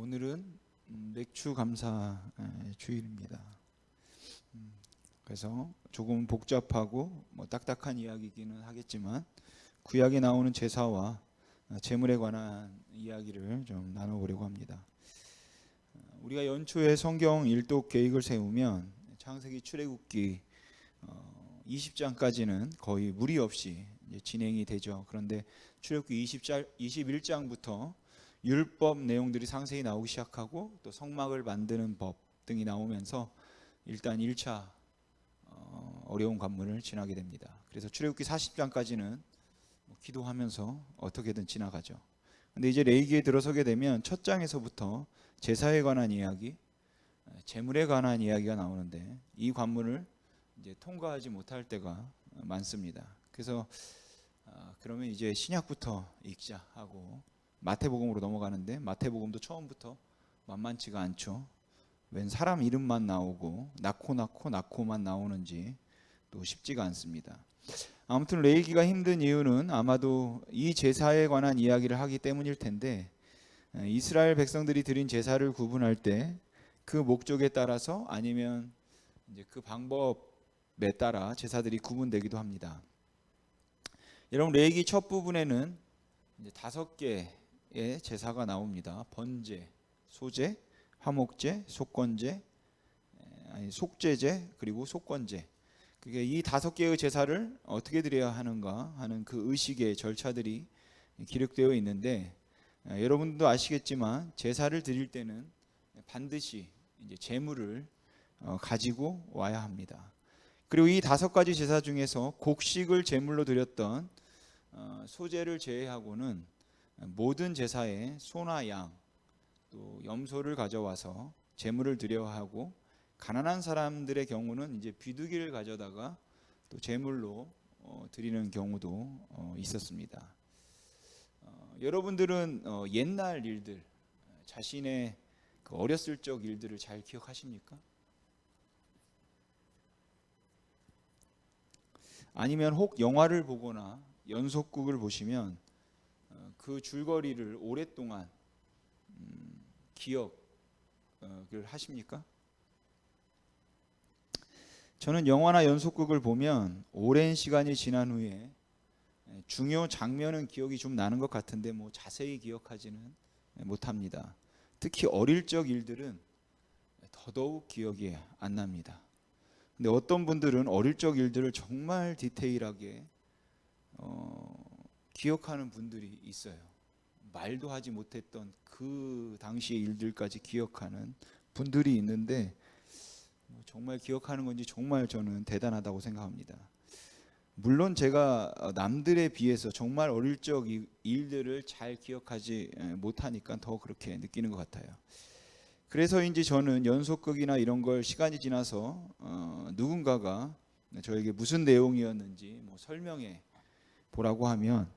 오늘은 맥주 감사 주일입니다. 그래서 조금 복잡하고 딱딱한 이야기이기는 하겠지만 구약에 나오는 제사와 제물에 관한 이야기를 좀 나눠보려고 합니다. 우리가 연초에 성경 일독 계획을 세우면 창세기 출애굽기 20장까지는 거의 무리 없이 진행이 되죠. 그런데 출애굽기 21장부터 율법 내용들이 상세히 나오기 시작하고 또 성막을 만드는 법 등이 나오면서 일단 1차 어려운 관문을 지나게 됩니다. 그래서 출애굽기 40장까지는 기도하면서 어떻게든 지나가죠. 근데 이제 레위기에 들어서게 되면 첫 장에서부터 제사에 관한 이야기, 제물에 관한 이야기가 나오는데 이 관문을 이제 통과하지 못할 때가 많습니다. 그래서 그러면 이제 신약부터 읽자 하고 마태복음으로 넘어가는데 마태복음도 처음부터 만만치가 않죠. 웬 사람 이름만 나오고 낳고만 나오는지 또 쉽지가 않습니다. 아무튼 레위기가 힘든 이유는 아마도 이 제사에 관한 이야기를 하기 때문일 텐데, 이스라엘 백성들이 드린 제사를 구분할 때 그 목적에 따라서 아니면 이제 그 방법에 따라 제사들이 구분되기도 합니다. 여러분, 레위기 첫 부분에는 이제 5개의 제사가 나옵니다. 번제, 소제, 화목제, 속죄제, 그리고 속건제. 그게 이 5개의 제사를 어떻게 드려야 하는가 하는 그 의식의 절차들이 기록되어 있는데, 여러분도 아시겠지만 제사를 드릴 때는 반드시 이제 제물을 가지고 와야 합니다. 그리고 이 5가지 제사 중에서 곡식을 제물로 드렸던 소제를 제외하고는 모든 제사에 소나 양, 또 염소를 가져와서 제물을 드려야 하고, 가난한 사람들의 경우는 이제 비두기를 가져다가 또 제물로 드리는 경우도 있었습니다. 여러분들은 옛날 일들, 자신의 그 어렸을 적 일들을 잘 기억하십니까? 아니면 혹 영화를 보거나 연속극을 보시면 그 줄거리를 오랫동안 기억을 하십니까? 저는 영화나 연속극을 보면 오랜 시간이 지난 후에 중요 장면은 기억이 좀 나는 것 같은데 자세히 기억하지는 못합니다. 특히 어릴 적 일들은 더더욱 기억이 안 납니다. 근데 어떤 분들은 어릴 적 일들을 정말 디테일하게 기억하는 분들이 있어요. 말도 하지 못했던 그 당시의 일들까지 기억하는 분들이 있는데, 정말 기억하는 건지 정말 저는 대단하다고 생각합니다. 물론 제가 남들에 비해서 정말 어릴 적 일들을 잘 기억하지 못하니까 더 그렇게 느끼는 것 같아요. 그래서인지 저는 연속극이나 이런 걸 시간이 지나서 누군가가 저에게 무슨 내용이었는지 설명해 보라고 하면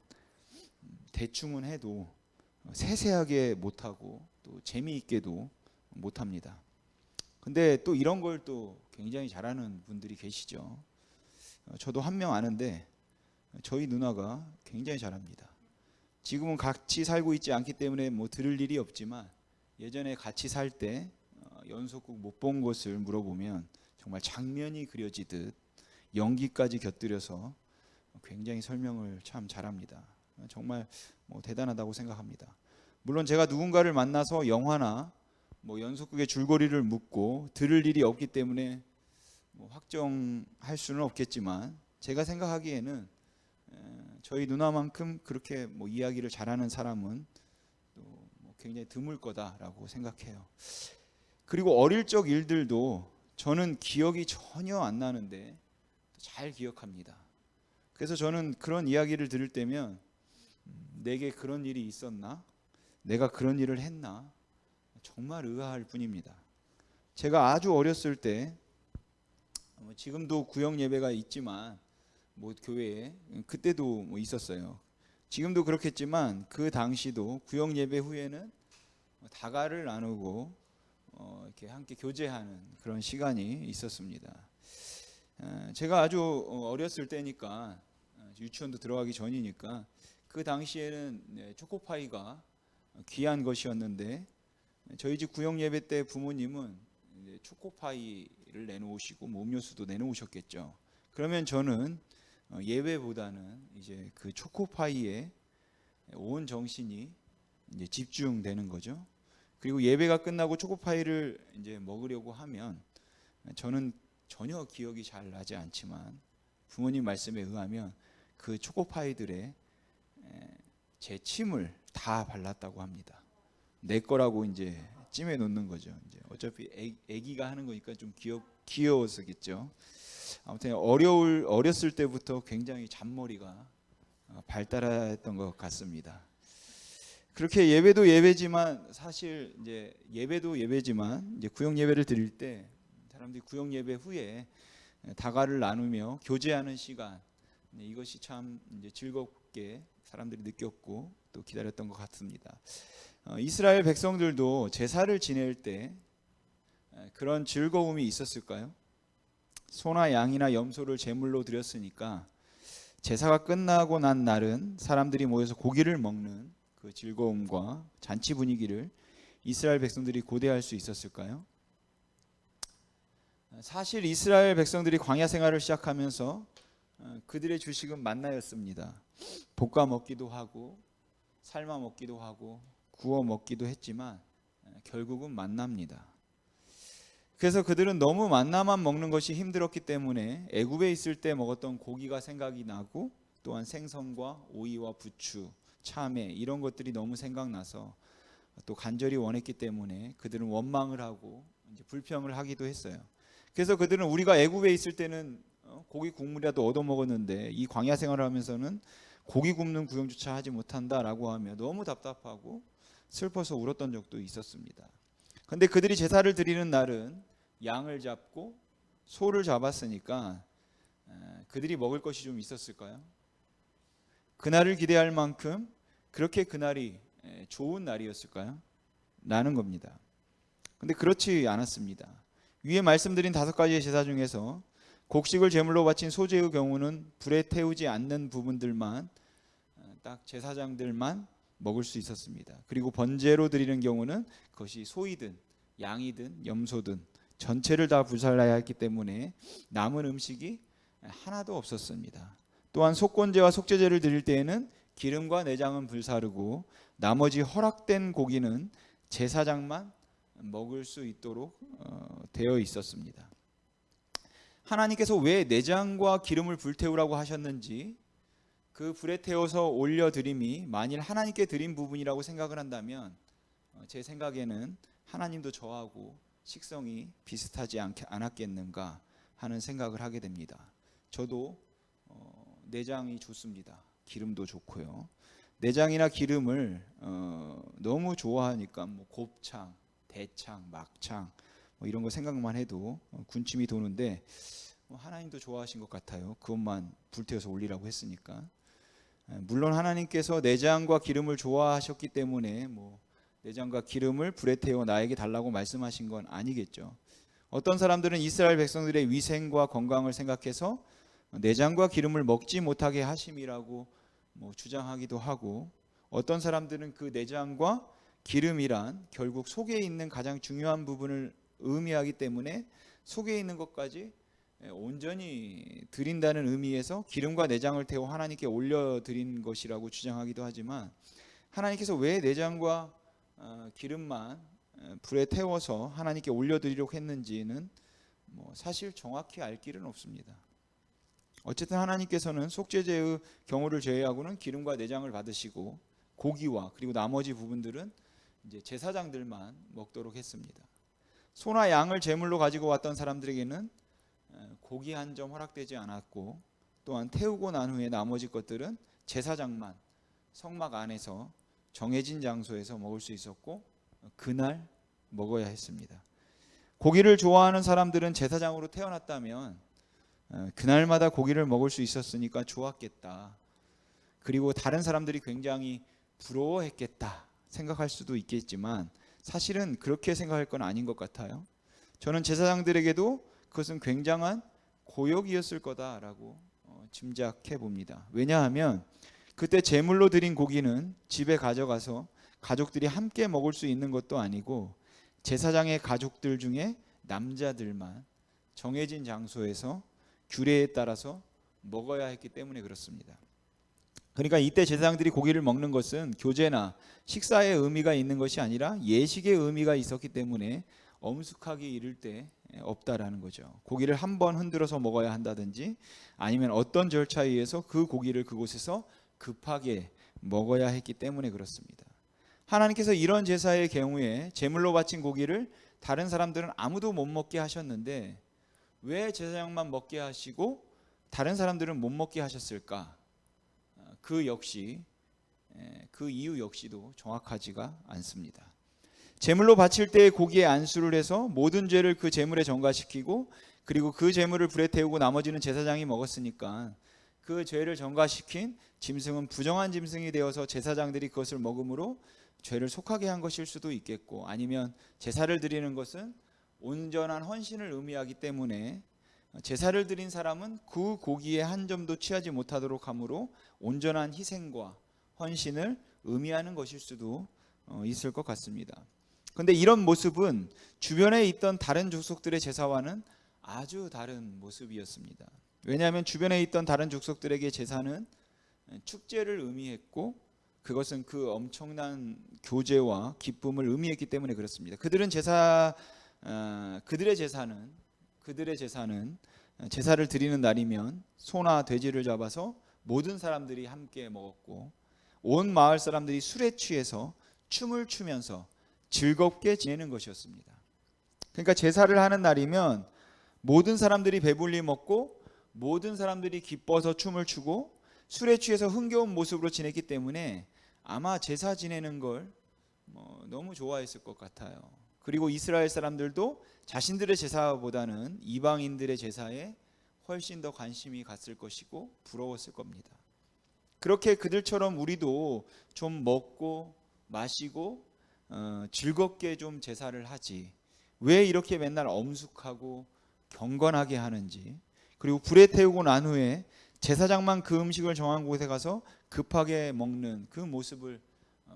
대충은 해도 세세하게 못하고 또 재미있게도 못합니다. 근데 또 이런 걸 또 굉장히 잘하는 분들이 계시죠. 저도 한 명 아는데 저희 누나가 굉장히 잘합니다. 지금은 같이 살고 있지 않기 때문에 들을 일이 없지만 예전에 같이 살 때 연속극 못 본 것을 물어보면 정말 장면이 그려지듯 연기까지 곁들여서 굉장히 설명을 참 잘합니다. 정말 대단하다고 생각합니다. 물론 제가 누군가를 만나서 영화나 연속극의 줄거리를 묻고 들을 일이 없기 때문에 확정할 수는 없겠지만, 제가 생각하기에는 저희 누나만큼 그렇게 이야기를 잘하는 사람은 또 굉장히 드물 거다라고 생각해요. 그리고 어릴 적 일들도 저는 기억이 전혀 안 나는데 잘 기억합니다. 그래서 저는 그런 이야기를 들을 때면 내게 그런 일이 있었나? 내가 그런 일을 했나? 정말 의아할 뿐입니다. 제가 아주 어렸을 때, 지금도 구역 예배가 있지만 교회에 그때도 있었어요. 지금도 그렇겠지만 그 당시도 구역 예배 후에는 다가를 나누고 이렇게 함께 교제하는 그런 시간이 있었습니다. 제가 아주 어렸을 때니까, 유치원도 들어가기 전이니까 그 당시에는 초코파이가 귀한 것이었는데 저희 집 구역 예배 때 부모님은 이제 초코파이를 내놓으시고 뭐 음료수도 내놓으셨겠죠. 그러면 저는 예배보다는 이제 그 초코파이에 온 정신이 이제 집중되는 거죠. 그리고 예배가 끝나고 초코파이를 이제 먹으려고 하면 저는 전혀 기억이 잘 나지 않지만 부모님 말씀에 의하면 그 초코파이들에 제 침을 다 발랐다고 합니다. 내 거라고 이제 찜해 놓는 거죠. 이제 어차피 애기가 하는 거니까 좀 귀여워서겠죠. 아무튼 어렸을 때부터 굉장히 잔머리가 발달했던 것 같습니다. 그렇게 예배도 예배지만 사실 이제 예배도 예배지만 이제 구역 예배를 드릴 때 사람들이 구역 예배 후에 다가를 나누며 교제하는 시간, 이것이 참 이제 즐겁게 사람들이 느꼈고 또 기다렸던 것 같습니다. 이스라엘 백성들도 제사를 지낼 때 그런 즐거움이 있었을까요? 소나 양이나 염소를 제물로 드렸으니까 제사가 끝나고 난 날은 사람들이 모여서 고기를 먹는 그 즐거움과 잔치 분위기를 이스라엘 백성들이 고대할 수 있었을까요? 사실 이스라엘 백성들이 광야 생활을 시작하면서 그들의 주식은 만나였습니다. 볶아 먹기도 하고 삶아 먹기도 하고 구워 먹기도 했지만 결국은 만나입니다. 그래서 그들은 너무 만나만 먹는 것이 힘들었기 때문에 애굽에 있을 때 먹었던 고기가 생각이 나고 또한 생선과 오이와 부추, 참외 이런 것들이 너무 생각나서 또 간절히 원했기 때문에 그들은 원망을 하고 이제 불평을 하기도 했어요. 그래서 그들은 우리가 애굽에 있을 때는 고기 국물이라도 얻어 먹었는데 이 광야 생활을 하면서는 고기 굽는 구경조차 하지 못한다라고 하며 너무 답답하고 슬퍼서 울었던 적도 있었습니다. 그런데 그들이 제사를 드리는 날은 양을 잡고 소를 잡았으니까 그들이 먹을 것이 좀 있었을까요? 그날을 기대할 만큼 그렇게 그날이 좋은 날이었을까요? 라는 겁니다. 그런데 그렇지 않았습니다. 위에 말씀드린 5가지의 제사 중에서 곡식을 제물로 바친 소제의 경우는 불에 태우지 않는 부분들만 딱 제사장들만 먹을 수 있었습니다. 그리고 번제로 드리는 경우는 그것이 소이든 양이든 염소든 전체를 다 불살라야 했기 때문에 남은 음식이 하나도 없었습니다. 또한 속건제와 속죄제를 드릴 때에는 기름과 내장은 불사르고 나머지 허락된 고기는 제사장만 먹을 수 있도록 되어 있었습니다. 하나님께서 왜 내장과 기름을 불태우라고 하셨는지 그 불에 태워서 올려드림이 만일 하나님께 드린 부분이라고 생각을 한다면 제 생각에는 하나님도 저하고 식성이 비슷하지 않았겠는가 하는 생각을 하게 됩니다. 저도 내장이 좋습니다. 기름도 좋고요. 내장이나 기름을 너무 좋아하니까 뭐 곱창, 대창, 막창 뭐 이런 거 생각만 해도 군침이 도는데 하나님도 좋아하신 것 같아요. 그것만 불태워서 올리라고 했으니까. 물론 하나님께서 내장과 기름을 좋아하셨기 때문에 뭐 내장과 기름을 불에 태워 나에게 달라고 말씀하신 건 아니겠죠. 어떤 사람들은 이스라엘 백성들의 위생과 건강을 생각해서 내장과 기름을 먹지 못하게 하심이라고 뭐 주장하기도 하고, 어떤 사람들은 그 내장과 기름이란 결국 속에 있는 가장 중요한 부분을 의미하기 때문에 속에 있는 것까지 온전히 드린다는 의미에서 기름과 내장을 태워 하나님께 올려드린 것이라고 주장하기도 하지만, 하나님께서 왜 내장과 기름만 불에 태워서 하나님께 올려드리려고 했는지는 뭐 사실 정확히 알 길은 없습니다. 어쨌든 하나님께서는 속죄제의 경우를 제외하고는 기름과 내장을 받으시고 고기와 그리고 나머지 부분들은 이제 제사장들만 먹도록 했습니다. 소나 양을 제물로 가지고 왔던 사람들에게는 고기 한 점 허락되지 않았고, 또한 태우고 난 후에 나머지 것들은 제사장만 성막 안에서 정해진 장소에서 먹을 수 있었고 그날 먹어야 했습니다. 고기를 좋아하는 사람들은 제사장으로 태어났다면 그날마다 고기를 먹을 수 있었으니까 좋았겠다. 그리고 다른 사람들이 굉장히 부러워했겠다 생각할 수도 있겠지만 사실은 그렇게 생각할 건 아닌 것 같아요. 저는 제사장들에게도 그것은 굉장한 고역이었을 거다라고 짐작해 봅니다. 왜냐하면 그때 제물로 드린 고기는 집에 가져가서 가족들이 함께 먹을 수 있는 것도 아니고 제사장의 가족들 중에 남자들만 정해진 장소에서 규례에 따라서 먹어야 했기 때문에 그렇습니다. 그러니까 이때 제사장들이 고기를 먹는 것은 교제나 식사의 의미가 있는 것이 아니라 예식의 의미가 있었기 때문에 엄숙하게 이를 때 없다라는 거죠. 고기를 한 번 흔들어서 먹어야 한다든지 아니면 어떤 절차에 의해서 그 고기를 그곳에서 급하게 먹어야 했기 때문에 그렇습니다. 하나님께서 이런 제사의 경우에 제물로 바친 고기를 다른 사람들은 아무도 못 먹게 하셨는데 왜 제사장만 먹게 하시고 다른 사람들은 못 먹게 하셨을까? 그 이유 역시도 정확하지가 않습니다. 제물로 바칠 때 고기에 안수를 해서 모든 죄를 그 제물에 전가시키고 그리고 그 제물을 불에 태우고 나머지는 제사장이 먹었으니까 그 죄를 전가시킨 짐승은 부정한 짐승이 되어서 제사장들이 그것을 먹음으로 죄를 속하게 한 것일 수도 있겠고, 아니면 제사를 드리는 것은 온전한 헌신을 의미하기 때문에 제사를 드린 사람은 그 고기에 한 점도 취하지 못하도록 하므로 온전한 희생과 헌신을 의미하는 것일 수도 있을 것 같습니다. 그런데 이런 모습은 주변에 있던 다른 족속들의 제사와는 아주 다른 모습이었습니다. 왜냐하면 주변에 있던 다른 족속들에게 제사는 축제를 의미했고 그것은 그 엄청난 교제와 기쁨을 의미했기 때문에 그렇습니다. 그들의 제사는 제사를 드리는 날이면 소나 돼지를 잡아서 모든 사람들이 함께 먹었고 온 마을 사람들이 술에 취해서 춤을 추면서 즐겁게 지내는 것이었습니다. 그러니까 제사를 하는 날이면 모든 사람들이 배불리 먹고 모든 사람들이 기뻐서 춤을 추고 술에 취해서 흥겨운 모습으로 지냈기 때문에 아마 제사 지내는 걸 너무 좋아했을 것 같아요. 그리고 이스라엘 사람들도 자신들의 제사보다는 이방인들의 제사에 훨씬 더 관심이 갔을 것이고 부러웠을 겁니다. 그렇게 그들처럼 우리도 좀 먹고 마시고 즐겁게 좀 제사를 하지, 왜 이렇게 맨날 엄숙하고 경건하게 하는지, 그리고 불에 태우고 난 후에 제사장만 그 음식을 정한 곳에 가서 급하게 먹는 그 모습을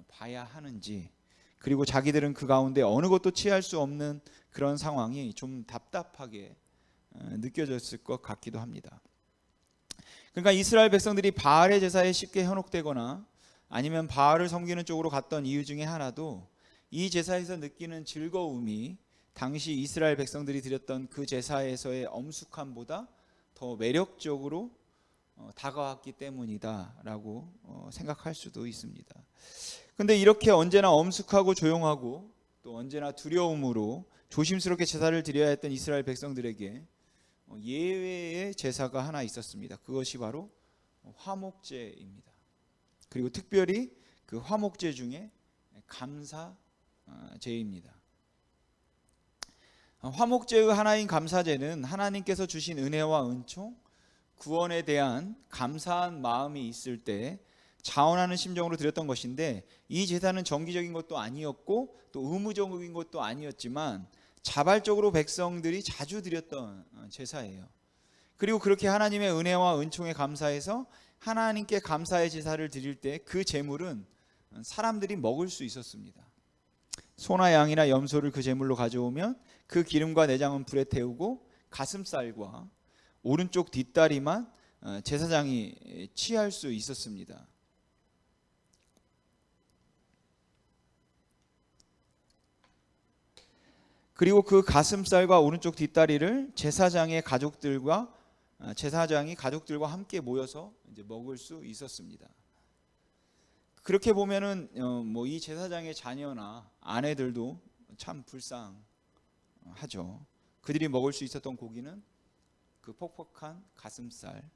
봐야 하는지, 그리고 자기들은 그 가운데 어느 것도 취할 수 없는 그런 상황이 좀 답답하게 느껴졌을 것 같기도 합니다. 그러니까 이스라엘 백성들이 바알의 제사에 쉽게 현혹되거나 아니면 바알을 섬기는 쪽으로 갔던 이유 중에 하나도 이 제사에서 느끼는 즐거움이 당시 이스라엘 백성들이 드렸던 그 제사에서의 엄숙함보다 더 매력적으로 다가왔기 때문이다라고 생각할 수도 있습니다. 그런데 이렇게 언제나 엄숙하고 조용하고 또 언제나 두려움으로 조심스럽게 제사를 드려야 했던 이스라엘 백성들에게 예외의 제사가 하나 있었습니다. 그것이 바로 화목제입니다. 그리고 특별히 그 화목제 중에 감사제입니다. 화목제의 하나인 감사제는 하나님께서 주신 은혜와 은총, 구원에 대한 감사한 마음이 있을 때 자원하는 심정으로 드렸던 것인데, 이 제사는 정기적인 것도 아니었고 또 의무적인 것도 아니었지만 자발적으로 백성들이 자주 드렸던 제사예요. 그리고 그렇게 하나님의 은혜와 은총에 감사해서 하나님께 감사의 제사를 드릴 때 그 제물은 사람들이 먹을 수 있었습니다. 소나 양이나 염소를 그 제물로 가져오면 그 기름과 내장은 불에 태우고 가슴살과 오른쪽 뒷다리만 제사장이 취할 수 있었습니다. 그리고 그 가슴살과 오른쪽 뒷다리를 제사장이 가족들과 함께 모여서 이제 먹을 수 있었습니다. 그렇게 보면은 이 제사장의 자녀나 아내들도 참 불쌍하죠. 그들이 먹을 수 있었던 고기는 그 퍽퍽한 가슴살,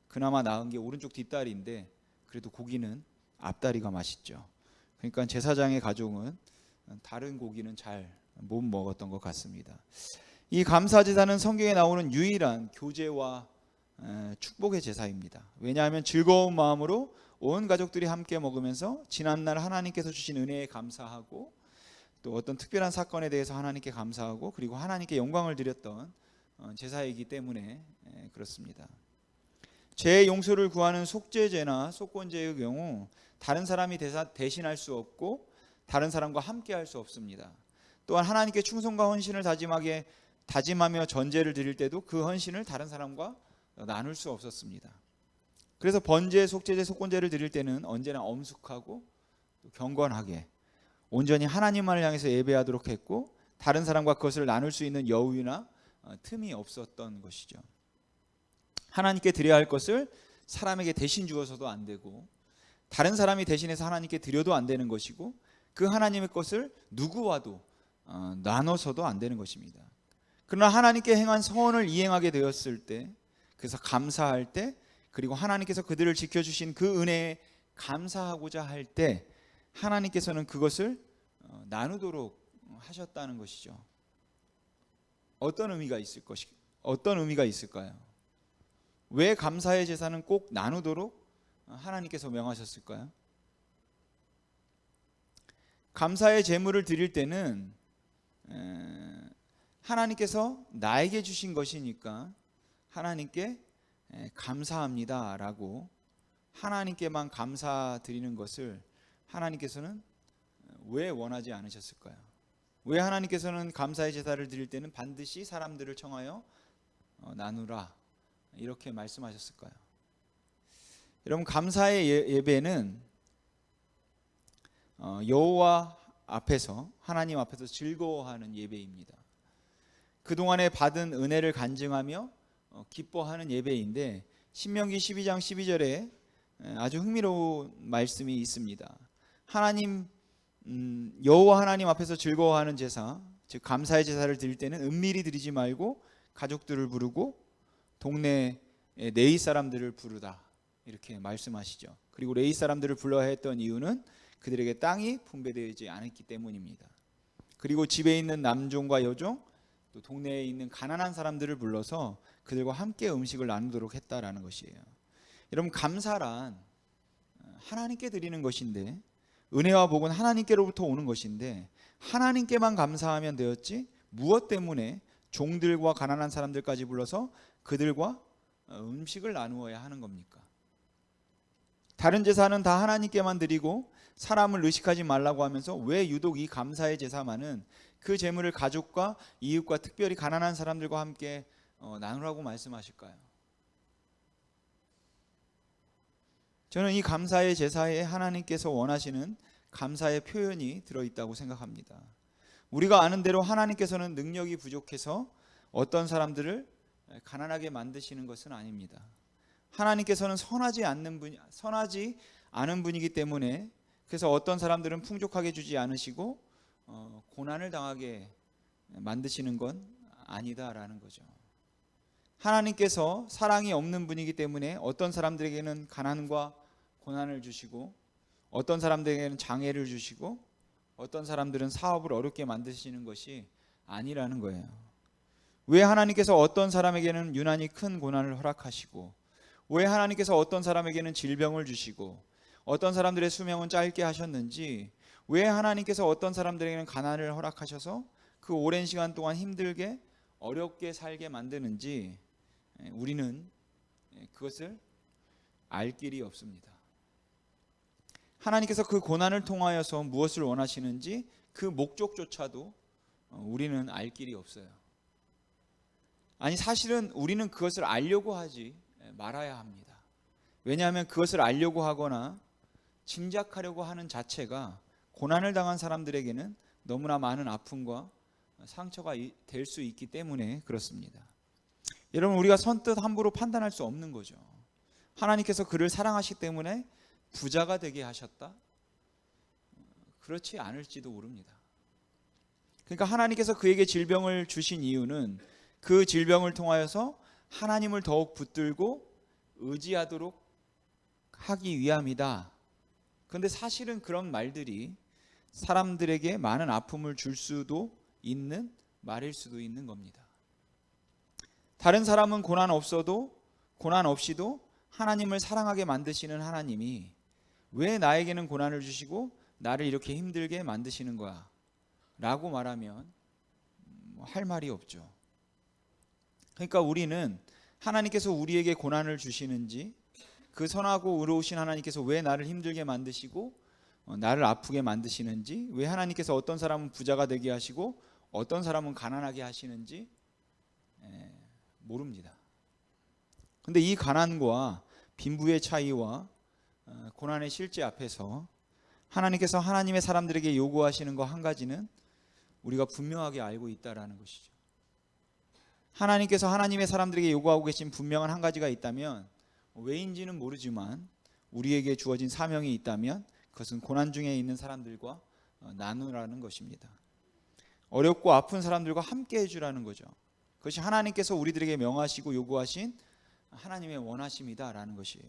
그나마 나은 게 오른쪽 뒷다리인데 그래도 고기는 앞다리가 맛있죠. 그러니까 제사장의 가족은 다른 고기는 잘 못 먹었던 것 같습니다. 이 감사제사는 성경에 나오는 유일한 교제와 축복의 제사입니다. 왜냐하면 즐거운 마음으로 온 가족들이 함께 먹으면서 지난날 하나님께서 주신 은혜에 감사하고 또 어떤 특별한 사건에 대해서 하나님께 감사하고 그리고 하나님께 영광을 드렸던 제사이기 때문에 그렇습니다. 죄의 용서를 구하는 속죄제나 속건제의 경우 다른 사람이 대신할 수 없고 다른 사람과 함께 할 수 없습니다. 또한 하나님께 충성과 헌신을 다짐하며 전제를 드릴 때도 그 헌신을 다른 사람과 나눌 수 없었습니다. 그래서 번제, 속죄제, 속건제를 드릴 때는 언제나 엄숙하고 경건하게 온전히 하나님만을 향해서 예배하도록 했고, 다른 사람과 그것을 나눌 수 있는 여유나 틈이 없었던 것이죠. 하나님께 드려야 할 것을 사람에게 대신 주어서도 안 되고, 다른 사람이 대신해서 하나님께 드려도 안 되는 것이고, 그 하나님의 것을 누구와도 나눠서도 안 되는 것입니다. 그러나 하나님께 행한 서원을 이행하게 되었을 때, 그래서 감사할 때, 그리고 하나님께서 그들을 지켜주신 그 은혜에 감사하고자 할 때 하나님께서는 그것을 나누도록 하셨다는 것이죠. 어떤 의미가 있을까요? 왜 감사의 제사는 꼭 나누도록 하나님께서 명하셨을까요? 감사의 제물을 드릴 때는 하나님께서 나에게 주신 것이니까 하나님께 감사합니다 라고 하나님께만 감사드리는 것을 하나님께서는 왜 원하지 않으셨을까요? 왜 하나님께서는 감사의 제사를 드릴 때는 반드시 사람들을 청하여 나누라 이렇게 말씀하셨을까요? 여러분, 감사의 예배는 여호와 앞에서, 하나님 앞에서 즐거워하는 예배입니다. 그동안에 받은 은혜를 간증하며 기뻐하는 예배인데, 신명기 12장 12절에 아주 흥미로운 말씀이 있습니다. 여호와 하나님 앞에서 즐거워하는 제사, 즉 감사의 제사를 드릴 때는 은밀히 드리지 말고 가족들을 부르고 동네 네이 사람들을 부르다 이렇게 말씀하시죠. 그리고 레위 사람들을 불러야 했던 이유는 그들에게 땅이 분배되지 않았기 때문입니다. 그리고 집에 있는 남종과 여종, 또 동네에 있는 가난한 사람들을 불러서 그들과 함께 음식을 나누도록 했다라는 것이에요. 여러분, 감사란 하나님께 드리는 것인데, 은혜와 복은 하나님께로부터 오는 것인데, 하나님께만 감사하면 되었지 무엇 때문에 종들과 가난한 사람들까지 불러서 그들과 음식을 나누어야 하는 겁니까? 다른 제사는 다 하나님께만 드리고 사람을 의식하지 말라고 하면서 왜 유독 이 감사의 제사만은 그 제물을 가족과 이웃과 특별히 가난한 사람들과 함께 나누라고 말씀하실까요? 저는 이 감사의 제사에 하나님께서 원하시는 감사의 표현이 들어있다고 생각합니다. 우리가 아는 대로 하나님께서는 능력이 부족해서 어떤 사람들을 가난하게 만드시는 것은 아닙니다. 하나님께서는 선하지 않은 분이기 때문에, 그래서 어떤 사람들은 풍족하게 주지 않으시고 고난을 당하게 만드시는 건 아니다라는 거죠. 하나님께서 사랑이 없는 분이기 때문에 어떤 사람들에게는 가난과 고난을 주시고, 어떤 사람들에게는 장애를 주시고, 어떤 사람들은 사업을 어렵게 만드시는 것이 아니라는 거예요. 왜 하나님께서 어떤 사람에게는 유난히 큰 고난을 허락하시고, 왜 하나님께서 어떤 사람에게는 질병을 주시고, 어떤 사람들의 수명은 짧게 하셨는지, 왜 하나님께서 어떤 사람들에게는 가난을 허락하셔서 그 오랜 시간 동안 힘들게 어렵게 살게 만드는지 우리는 그것을 알 길이 없습니다. 하나님께서 그 고난을 통하여서 무엇을 원하시는지 그 목적조차도 우리는 알 길이 없어요. 아니, 사실은 우리는 그것을 알려고 하지 말아야 합니다. 왜냐하면 그것을 알려고 하거나 짐작하려고 하는 자체가 고난을 당한 사람들에게는 너무나 많은 아픔과 상처가 될 수 있기 때문에 그렇습니다. 여러분, 우리가 선뜻 함부로 판단할 수 없는 거죠. 하나님께서 그를 사랑하시기 때문에 부자가 되게 하셨다? 그렇지 않을지도 모릅니다. 그러니까 하나님께서 그에게 질병을 주신 이유는 그 질병을 통하여서 하나님을 더욱 붙들고 의지하도록 하기 위함이다. 그런데 사실은 그런 말들이 사람들에게 많은 아픔을 줄 수도 있는 말일 수도 있는 겁니다. 다른 사람은 고난 없이도 하나님을 사랑하게 만드시는 하나님이 왜 나에게는 고난을 주시고 나를 이렇게 힘들게 만드시는 거야? 라고 말하면 할 말이 없죠. 그러니까 우리는 하나님께서 우리에게 고난을 주시는지, 그 선하고 의로우신 하나님께서 왜 나를 힘들게 만드시고 나를 아프게 만드시는지, 왜 하나님께서 어떤 사람은 부자가 되게 하시고 어떤 사람은 가난하게 하시는지 모릅니다. 근데 이 가난과 빈부의 차이와 고난의 실제 앞에서 하나님께서 하나님의 사람들에게 요구하시는 거 한 가지는 우리가 분명하게 알고 있다라는 것이죠. 하나님께서 하나님의 사람들에게 요구하고 계신 분명한 한 가지가 있다면, 왜인지는 모르지만 우리에게 주어진 사명이 있다면 그것은 고난 중에 있는 사람들과 나누라는 것입니다. 어렵고 아픈 사람들과 함께 해주라는 거죠. 그것이 하나님께서 우리들에게 명하시고 요구하신 하나님의 원하심이다라는 것이에요.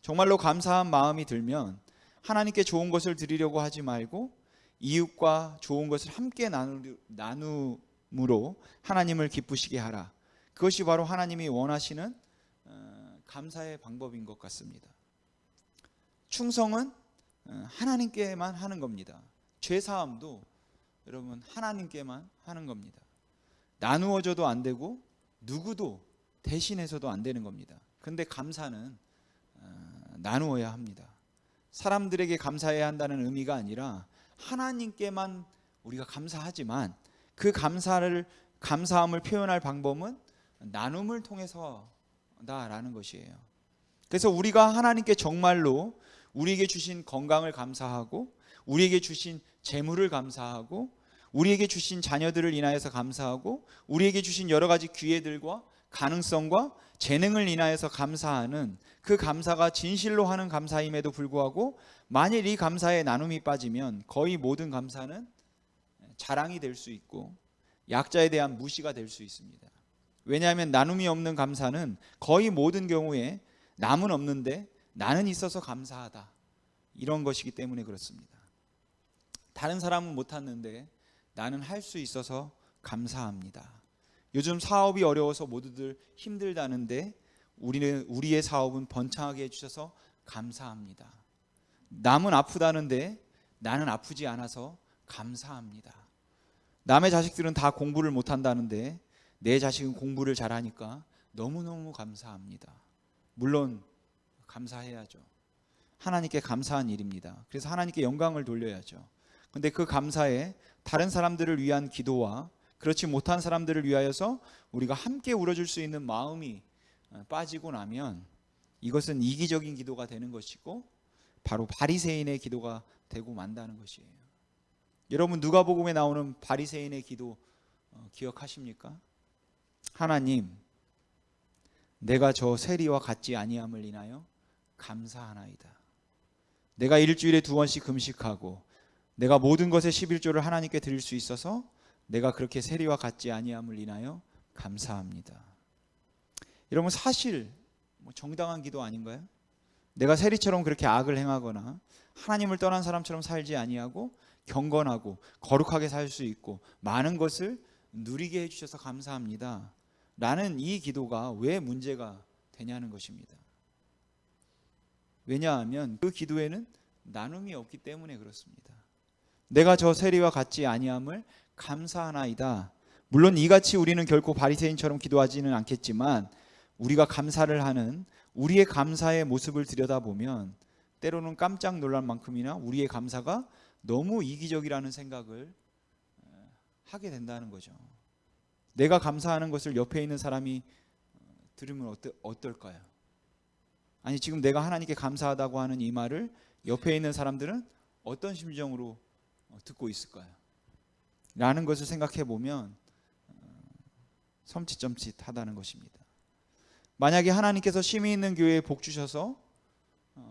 정말로 감사한 마음이 들면 하나님께 좋은 것을 드리려고 하지 말고 이웃과 좋은 것을 함께 나눔으로 하나님을 기쁘시게 하라. 그것이 바로 하나님이 원하시는 감사의 방법인 것 같습니다. 충성은 하나님께만 하는 겁니다. 죄사함도 여러분 하나님께만 하는 겁니다. 나누어져도 안 되고 누구도 대신해서도 안 되는 겁니다. 그런데 감사는 나누어야 합니다. 사람들에게 감사해야 한다는 의미가 아니라 하나님께만 우리가 감사하지만 그 감사함을 표현할 방법은 나눔을 통해서다라는 것이에요. 그래서 우리가 하나님께 정말로 우리에게 주신 건강을 감사하고 우리에게 주신 재물을 감사하고 우리에게 주신 자녀들을 인하여서 감사하고 우리에게 주신 여러 가지 기회들과 가능성과 재능을 인하여서 감사하는 그 감사가 진실로 하는 감사임에도 불구하고 만일 이 감사에 나눔이 빠지면 거의 모든 감사는 자랑이 될 수 있고 약자에 대한 무시가 될 수 있습니다. 왜냐하면 나눔이 없는 감사는 거의 모든 경우에 남은 없는데 나는 있어서 감사하다, 이런 것이기 때문에 그렇습니다. 다른 사람은 못하는데 나는 할 수 있어서 감사합니다. 요즘 사업이 어려워서 모두들 힘들다는데 우리의 사업은 번창하게 해주셔서 감사합니다. 남은 아프다는데 나는 아프지 않아서 감사합니다. 남의 자식들은 다 공부를 못한다는데 내 자식은 공부를 잘하니까 너무너무 감사합니다. 물론 감사해야죠. 하나님께 감사한 일입니다. 그래서 하나님께 영광을 돌려야죠. 그런데 그 감사에 다른 사람들을 위한 기도와 그렇지 못한 사람들을 위하여서 우리가 함께 울어줄 수 있는 마음이 빠지고 나면 이것은 이기적인 기도가 되는 것이고 바로 바리새인의 기도가 되고 만다는 것이에요. 여러분, 누가복음에 나오는 바리새인의 기도 기억하십니까? 하나님, 내가 저 세리와 같지 아니함을 인하여 감사하나이다. 내가 일주일에 2번씩 금식하고 내가 모든 것의 11조를 하나님께 드릴 수 있어서 내가 그렇게 세리와 같지 아니함을 인하여 감사합니다. 여러분, 사실 정당한 기도 아닌가요? 내가 세리처럼 그렇게 악을 행하거나 하나님을 떠난 사람처럼 살지 아니하고 경건하고 거룩하게 살 수 있고 많은 것을 누리게 해주셔서 감사합니다 라는 이 기도가 왜 문제가 되냐는 것입니다. 왜냐하면 그 기도에는 나눔이 없기 때문에 그렇습니다. 내가 저 세리와 같지 아니함을 감사하나이다. 물론 이같이 우리는 결코 바리새인처럼 기도하지는 않겠지만 우리가 감사를 하는 우리의 감사의 모습을 들여다보면 때로는 깜짝 놀랄 만큼이나 우리의 감사가 너무 이기적이라는 생각을 하게 된다는 거죠. 내가 감사하는 것을 옆에 있는 사람이 들으면 어떨까요? 아니, 지금 내가 하나님께 감사하다고 하는 이 말을 옆에 있는 사람들은 어떤 심정으로 듣고 있을까요? 라는 것을 생각해 보면 섬찟하다는 것입니다. 만약에 하나님께서 쉼이 있는 교회에 복 주셔서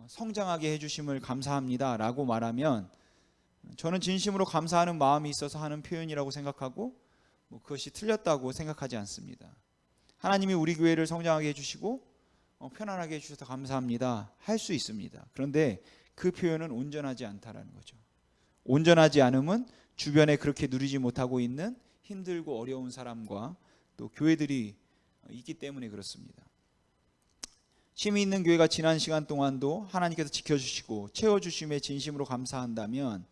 성장하게 해주심을 감사합니다 라고 말하면 저는 진심으로 감사하는 마음이 있어서 하는 표현이라고 생각하고 그것이 틀렸다고 생각하지 않습니다. 하나님이 우리 교회를 성장하게 해주시고 편안하게 해주셔서 감사합니다 할 수 있습니다. 그런데 그 표현은 온전하지 않다라는 거죠. 온전하지 않음은 주변에 그렇게 누리지 못하고 있는 힘들고 어려운 사람과 또 교회들이 있기 때문에 그렇습니다. 쉼이 있는 교회가 지난 시간 동안도 하나님께서 지켜주시고 채워주심에 진심으로 감사한다면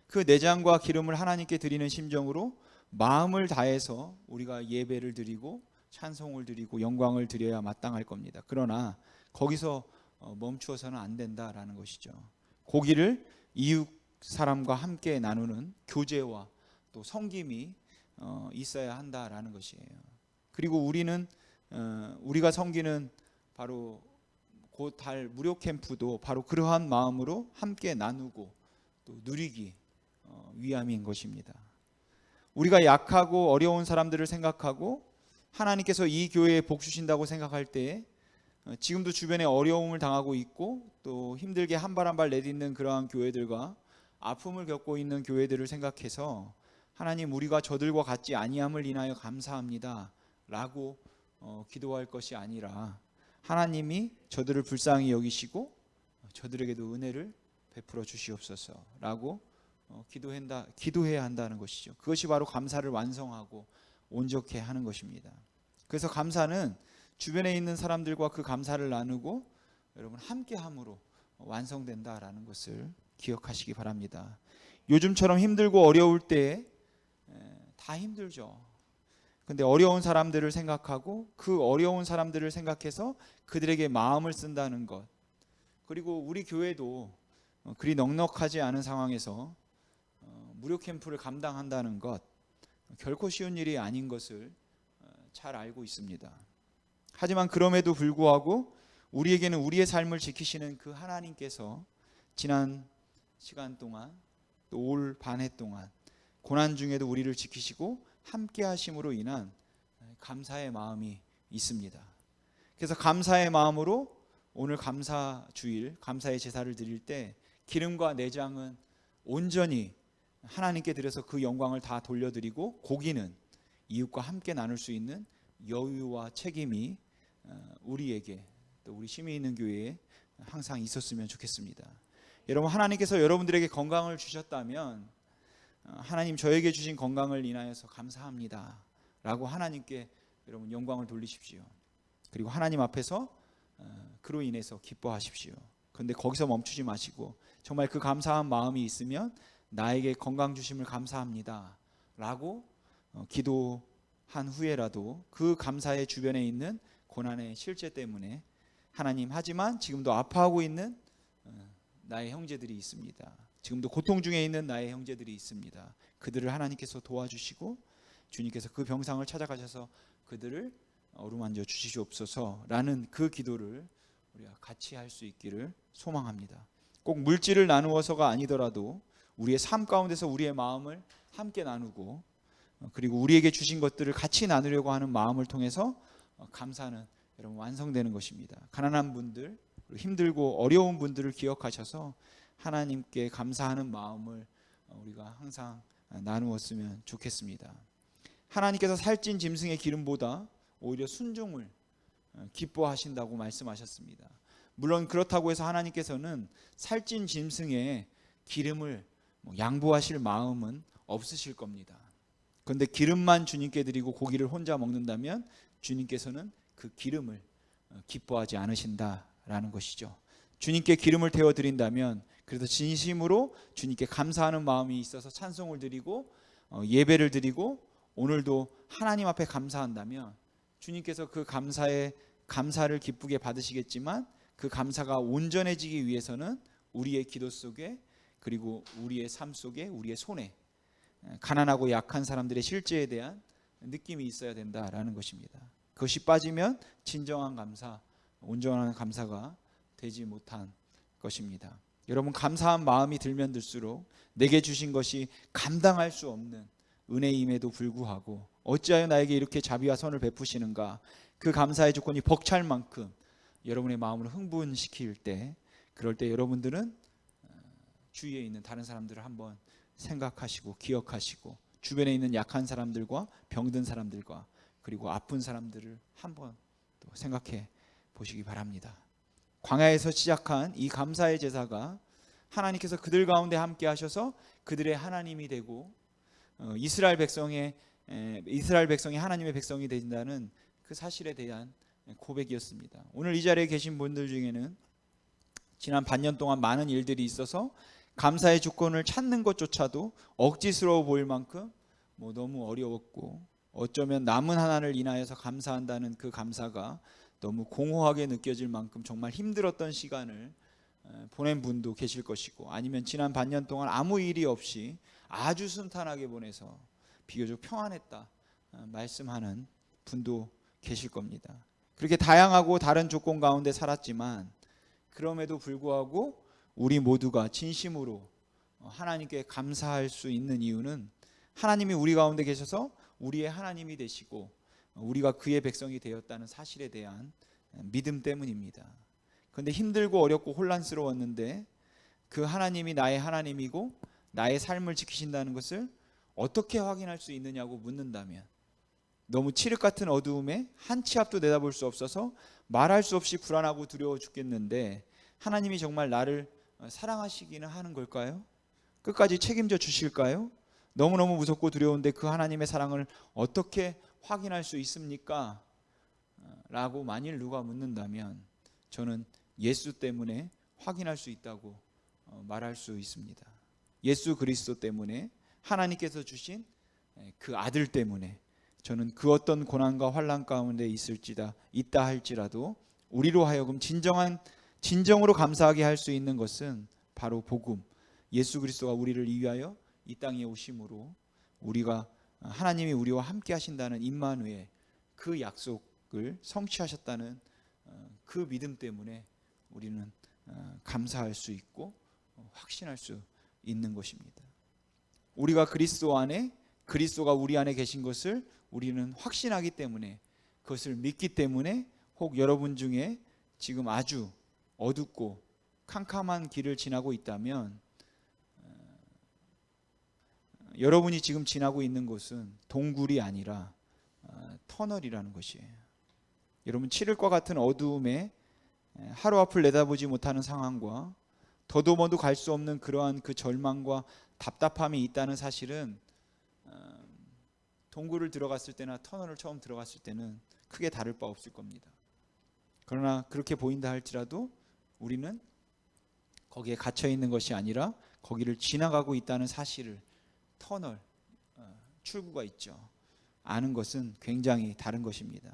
그 내장과 기름을 하나님께 드리는 심정으로 마음을 다해서 우리가 예배를 드리고 찬송을 드리고 영광을 드려야 마땅할 겁니다. 그러나 거기서 멈추어서는 안 된다라는 것이죠. 고기를 사람과 함께 나누는 교제와 또 섬김이 있어야 한다라는 것이에요. 그리고 우리가 섬기는 바로 곧 달 무료 캠프도 바로 그러한 마음으로 함께 나누고 또 누리기 위함인 것입니다. 우리가 약하고 어려운 사람들을 생각하고 하나님께서 이 교회에 복 주신다고 생각할 때 지금도 주변에 어려움을 당하고 있고 또 힘들게 한 발 한 발 내딛는 그러한 교회들과 아픔을 겪고 있는 교회들을 생각해서 하나님, 우리가 저들과 같지 아니함을 인하여 감사합니다 라고 기도할 것이 아니라 하나님이 저들을 불쌍히 여기시고 저들에게도 은혜를 베풀어 주시옵소서 라고 기도해야 한다는 것이죠. 그것이 바로 감사를 완성하고 온전케 하는 것입니다. 그래서 감사는 주변에 있는 사람들과 그 감사를 나누고 여러분 함께함으로 완성된다라는 것을 기억하시기 바랍니다. 요즘처럼 힘들고 어려울 때 다 힘들죠. 근데 어려운 사람들을 생각하고 그 어려운 사람들을 생각해서 그들에게 마음을 쓴다는 것, 그리고 우리 교회도 그리 넉넉하지 않은 상황에서 무료 캠프를 감당한다는 것 결코 쉬운 일이 아닌 것을 잘 알고 있습니다. 하지만 그럼에도 불구하고 우리에게는 우리의 삶을 지키시는 그 하나님께서 지난 시간 동안 또 올 반해 동안 고난 중에도 우리를 지키시고 함께 하심으로 인한 감사의 마음이 있습니다. 그래서 감사의 마음으로 오늘 감사 주일, 감사의 제사를 드릴 때 기름과 내장은 온전히 하나님께 드려서 그 영광을 다 돌려드리고 고기는 이웃과 함께 나눌 수 있는 여유와 책임이 우리에게 또 우리 심히 있는 교회에 항상 있었으면 좋겠습니다. 여러분, 하나님께서 여러분들에게 건강을 주셨다면 하나님, 저에게 주신 건강을 인하여서 감사합니다 라고 하나님께 여러분 영광을 돌리십시오. 그리고 하나님 앞에서 그로 인해서 기뻐하십시오. 그런데 거기서 멈추지 마시고 정말 그 감사한 마음이 있으면 나에게 건강 주심을 감사합니다 라고 기도한 후에라도 그 감사의 주변에 있는 고난의 실제 때문에 하나님, 하지만 지금도 아파하고 있는 나의 형제들이 있습니다. 지금도 고통 중에 있는 나의 형제들이 있습니다. 그들을 하나님께서 도와주시고 주님께서 그 병상을 찾아가셔서 그들을 어루만져 주시옵소서라는 그 기도를 우리가 같이 할 수 있기를 소망합니다. 꼭 물질을 나누어서가 아니더라도 우리의 삶 가운데서 우리의 마음을 함께 나누고 그리고 우리에게 주신 것들을 같이 나누려고 하는 마음을 통해서 감사는 여러분 완성되는 것입니다. 가난한 분들, 힘들고 어려운 분들을 기억하셔서 하나님께 감사하는 마음을 우리가 항상 나누었으면 좋겠습니다. 하나님께서 살찐 짐승의 기름보다 오히려 순종을 기뻐하신다고 말씀하셨습니다. 물론 그렇다고 해서 하나님께서는 살찐 짐승의 기름을 양보하실 마음은 없으실 겁니다. 그런데 기름만 주님께 드리고 고기를 혼자 먹는다면 주님께서는 그 기름을 기뻐하지 않으신다라는 것이죠. 주님께 기름을 태워 드린다면 그래서 진심으로 주님께 감사하는 마음이 있어서 찬송을 드리고 예배를 드리고 오늘도 하나님 앞에 감사한다면 주님께서 그 감사를 기쁘게 받으시겠지만 그 감사가 온전해지기 위해서는 우리의 기도 속에 그리고 우리의 삶 속에 우리의 손에 가난하고 약한 사람들의 실제에 대한 느낌이 있어야 된다라는 것입니다. 그것이 빠지면 진정한 감사, 온전한 감사가 되지 못한 것입니다. 여러분, 감사한 마음이 들면 들수록 내게 주신 것이 감당할 수 없는 은혜임에도 불구하고 어찌하여 나에게 이렇게 자비와 선을 베푸시는가, 그 감사의 조건이 벅찰 만큼 여러분의 마음을 흥분시킬 때, 그럴 때 여러분들은 주위에 있는 다른 사람들을 한번 생각하시고 기억하시고 주변에 있는 약한 사람들과 병든 사람들과 그리고 아픈 사람들을 한번 또 생각해 보시기 바랍니다. 광야에서 시작한 이 감사의 제사가 하나님께서 그들 가운데 함께 하셔서 그들의 하나님이 되고 이스라엘 백성이 하나님의 백성이 된다는 그 사실에 대한 고백이었습니다. 오늘 이 자리에 계신 분들 중에는 지난 반년 동안 많은 일들이 있어서 감사의 조건을 찾는 것조차도 억지스러워 보일 만큼 너무 어려웠고 어쩌면 남은 하나를 인하여서 감사한다는 그 감사가 너무 공허하게 느껴질 만큼 정말 힘들었던 시간을 보낸 분도 계실 것이고, 아니면 지난 반년 동안 아무 일이 없이 아주 순탄하게 보내서 비교적 평안했다 말씀하는 분도 계실 겁니다. 그렇게 다양하고 다른 조건 가운데 살았지만 그럼에도 불구하고 우리 모두가 진심으로 하나님께 감사할 수 있는 이유는 하나님이 우리 가운데 계셔서 우리의 하나님이 되시고 우리가 그의 백성이 되었다는 사실에 대한 믿음 때문입니다. 그런데 힘들고 어렵고 혼란스러웠는데 그 하나님이 나의 하나님이고 나의 삶을 지키신다는 것을 어떻게 확인할 수 있느냐고 묻는다면, 너무 칠흑 같은 어두움에 한 치 앞도 내다볼 수 없어서 말할 수 없이 불안하고 두려워 죽겠는데 하나님이 정말 나를 사랑하시기는 하는 걸까요? 끝까지 책임져 주실까요? 너무너무 무섭고 두려운데 그 하나님의 사랑을 어떻게 확인할 수 있습니까? 라고 만일 누가 묻는다면 저는 예수 때문에 확인할 수 있다고 말할 수 있습니다. 예수 그리스도 때문에, 하나님께서 주신 그 아들 때문에 저는 그 어떤 고난과 환난 가운데 있다 할지라도 우리로 하여금 진정으로 감사하게 할 수 있는 것은 바로 복음, 예수 그리스도가 우리를 위하여 이 땅에 오심으로 우리가 하나님이 우리와 함께 하신다는 임마누엘, 그 약속을 성취하셨다는 그 믿음 때문에 우리는 감사할 수 있고 확신할 수 있는 것입니다. 우리가 그리스도 안에, 그리스도가 우리 안에 계신 것을 우리는 확신하기 때문에, 그것을 믿기 때문에, 혹 여러분 중에 지금 아주 어둡고 캄캄한 길을 지나고 있다면 여러분이 지금 지나고 있는 곳은 동굴이 아니라 터널이라는 것이에요. 여러분, 칠흑과 같은 어두움에 하루 앞을 내다보지 못하는 상황과 더도 뭐도 갈 수 없는 그러한 그 절망과 답답함이 있다는 사실은 동굴을 들어갔을 때나 터널을 처음 들어갔을 때는 크게 다를 바 없을 겁니다. 그러나 그렇게 보인다 할지라도 우리는 거기에 갇혀 있는 것이 아니라 거기를 지나가고 있다는 사실을, 터널, 출구가 있죠, 아는 것은 굉장히 다른 것입니다.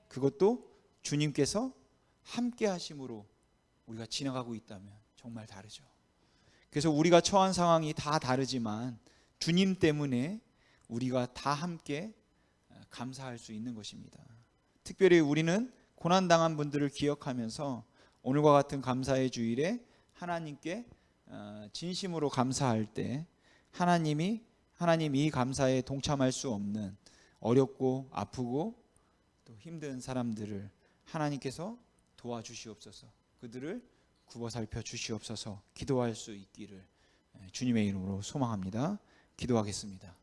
그것도 주님께서 함께 하심으로 우리가 지나가고 있다면 정말 다르죠. 그래서 우리가 처한 상황이 다 다르지만 주님 때문에 우리가 다 함께 감사할 수 있는 것입니다. 특별히 우리는 고난당한 분들을 기억하면서 오늘과 같은 감사의 주일에 하나님께 진심으로 감사할 때 하나님 이 감사에 동참할 수 없는 어렵고 아프고 또 힘든 사람들을 하나님께서 도와주시옵소서, 그들을 굽어 살펴 주시옵소서 기도할 수 있기를 주님의 이름으로 소망합니다. 기도하겠습니다.